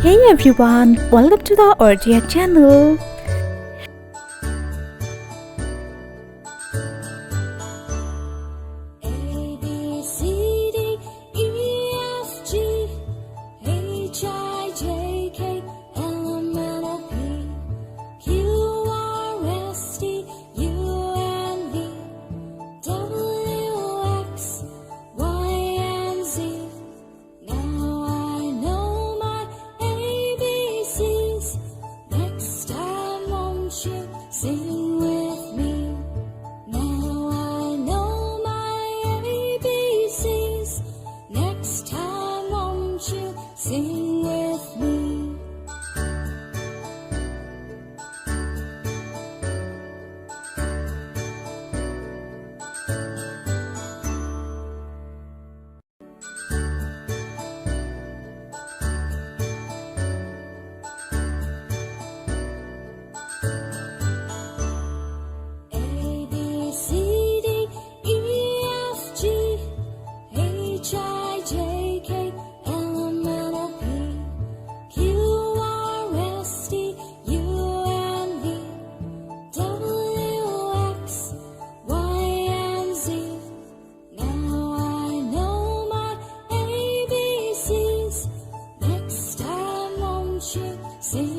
Hey everyone, welcome to the RTR channel. A B C D E F G H I J K L M N O P Q R S T U N V W X Y and Z. Now I know my ABCs. Next time, won't you sing with me? Now I know my ABCs. Next time, won't you sing with me? A B C D E F G H I J K L M N O P Q R S T U N V W X Y and Z. Now I know my ABCs. Next time, won't you sing